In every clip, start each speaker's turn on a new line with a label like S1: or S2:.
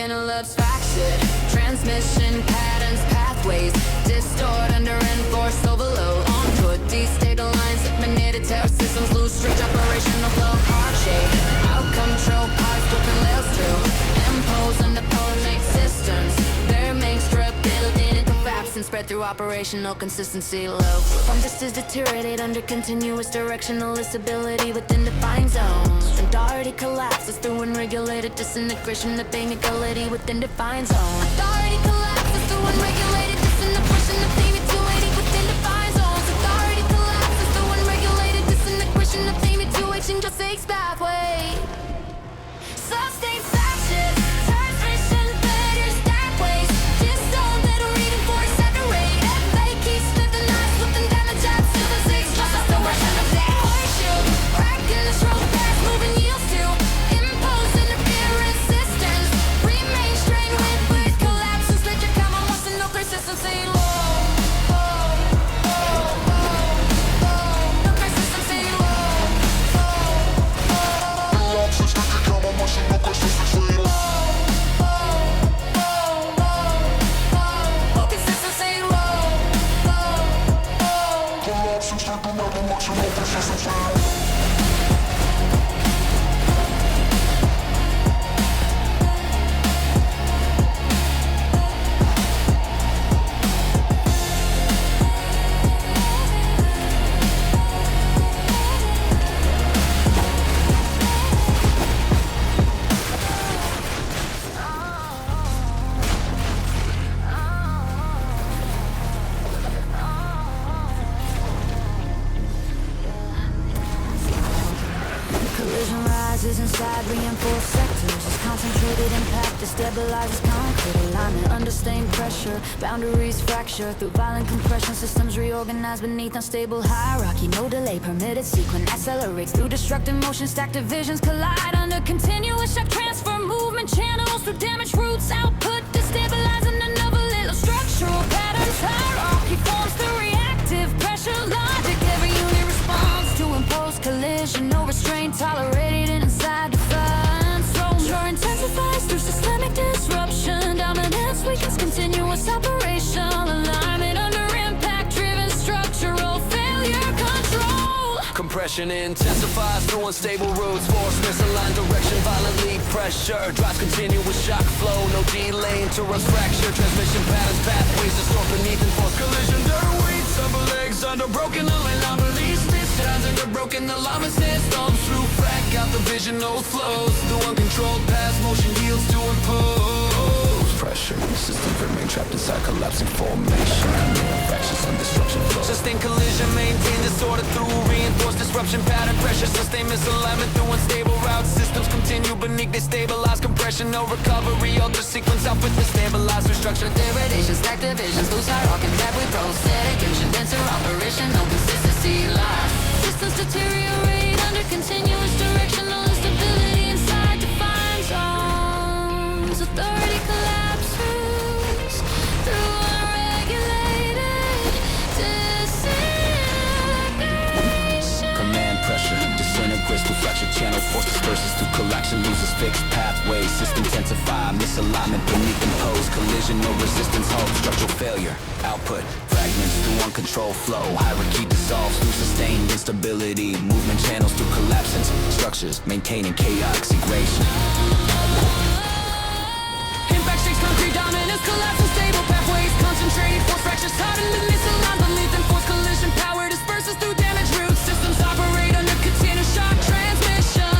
S1: channel abstraction, transmission patterns, pathways, distort under enforced overload. On foot, destabilize, eliminated terror systems, lose strict operational flow. Archie, out control, parts flipping rails through, impose and pollinate systems. Their main strip built in collapse and spread through operational consistency low. Fungus is deteriorated under continuous directional instability within defined zones. Authority collapses through unregulated disintegration of inequality within defined zones. Authority collapses through unregulated disintegration of theme 280 within defined zones. Authority collapses through unregulated disintegration of theme 2H in just 6 pathway. Sustained fascist transmission failures stackways. Distone little reading for saturate. FA keys split the knives with the damage at silver 6. Just as the Russian attack. Horseshoe crack in the stroke pass moving yields to impose interference systems. Remain strained with collapse and split your comma once and no consistency low. No consistency low. Collision rises inside reinforced sectors. As concentrated impact destabilizes concrete alignment. Understained pressure, boundaries fracture through violent compression. Systems reorganize beneath unstable hierarchy. No delay permitted, sequence accelerates through destructive motion. Stacked divisions collide under continuous shock transfer. Movement channels through damaged roots. Output destabilizing another little structural patterns. Hierarchy forms through reactive pressure logic. Every unit responds to imposed collision. No restraint tolerated inside defiance zones. War intensifies through systemic disruption. Dominance weakens continuous operational alignment under impact-driven structural failure control.
S2: Compression intensifies through unstable routes. Force misaligned direction, violently pressure drives continuous shock flow. No delay, interrupts fracture. Transmission patterns, pathways distort beneath enforced collision. Dirt weights, upper legs under broken anomalies. Stands under broken alignment systems. Through frack out the vision, no flows. Through uncontrolled paths, motion yields to impose pressure. Systems remain trapped inside collapsing formation. Fractions and disruption flow. Sustain collision, maintain disorder through reinforced disruption pattern pressure. Sustain misalignment through unstable routes. Systems continue beneath, they stabilize compression. No recovery, alter sequence output destabilize. Restructure degradation, stack divisions. Lose hierarchy, that we prosthetic. Engine denser operation, no consistency lost. Systems deteriorate under continuous directional instability inside defined zones. Authority collapses through unregulated disintegration.
S3: Command pressure disintegrates through fractured channel. Force disperses through collection, loses fixed pathways. System intensify, misalignment beneath imposed collision. No resistance, halt, structural failure. Output fragments through uncontrolled flow. Hierarchy dissolves through sustained instability. Movement channels through collapsing structures, maintaining chaotic segregation.
S1: Impact shakes concrete dominance, collapse unstable pathways. Concentrated force fractures hardened and misaligned beneath enforced collision. Power disperses through damaged roots. Systems operate under continuous shock transmission.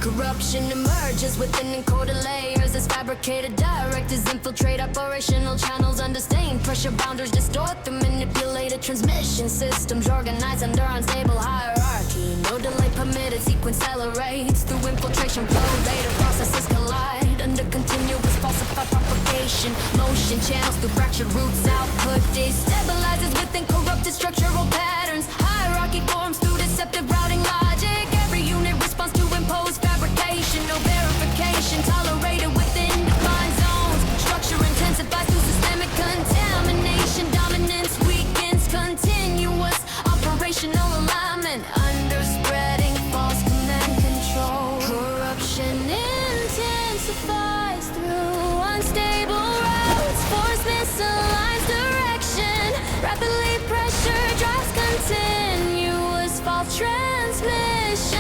S1: Corruption emerges within encoded layers as fabricated directives infiltrate operational channels. Understained pressure boundaries distort the manipulated transmission systems organized under unstable hierarchy. No delay permitted. permitted sequence accelerates through infiltration flow. Later processes collide under continuous falsified propagation. Motion channels through fractured roots. Output destabilizes within corrupted structural patterns. Hierarchy forms through deceptive routing logic. Every unit responds to imposed fabrication. No verification tolerated within defined zones. Structure intensifies through systemic contamination. Dominance weakens continuous operational alignment under spreading false command control. Corruption intensifies through unstable routes. Force misaligns direction. Rapidly pressure drives continuous false transmission.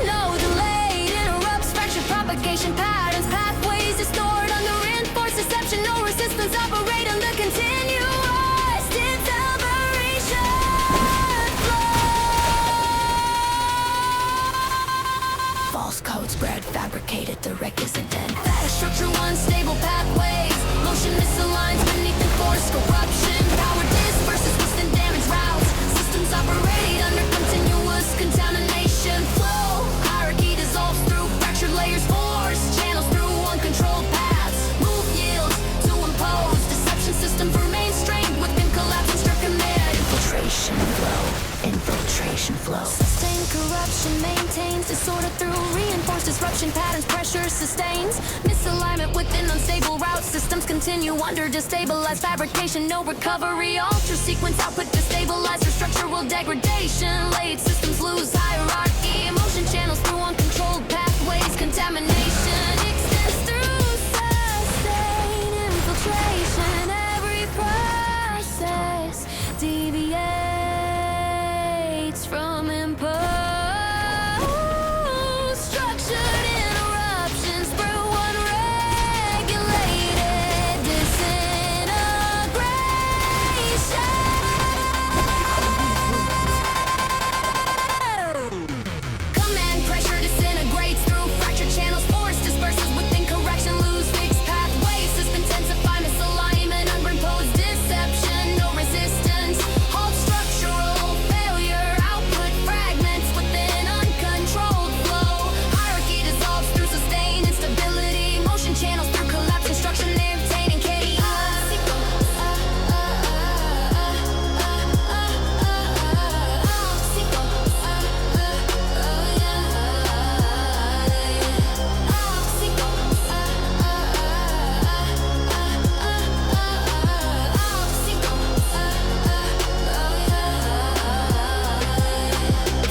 S1: No delay interrupts fracture propagation patterns. Pathways distorted under reinforced deception. No resistance operate under continuous deceleration flow. False code spread, fabricated, the wreck is intent. Data structure unstable pathways. Motion misaligns beneath enforced corruption. Power disperses within damaged routes. Systems operate under continuous contamination flow. Hierarchy dissolves through fractured layers. Force channels through uncontrolled paths. Move yields to impose. Deception systems remain strained within collapsing struck command. Infiltration flow. Infiltration flow. Sustained corruption maintains disorder through reinforced disruption patterns. Pressure sustains misalignment within unstable routes. Systems continue under destabilized fabrication. No recovery. Alter sequence output destabilized through structural degradation. Late systems lose hierarchy. Emotion channels through uncontrolled pathways. Contamination extends through sustained infiltration. Every process deviates from imposed structured interruptions through unregulated disintegration. Command pressure disintegrates through fractured channels. Force disperses within correction. Lose fixed pathways. System intensify misalignment. Unimposed deception. No resistance. Halt structural failure. Output fragments within uncontrolled flow. Hierarchy dissolves through sustained instability. Motion channels through collapse. Instruction obtaining chaos.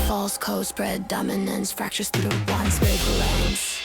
S1: False code spread dominance. Fractures through one spiritual lens.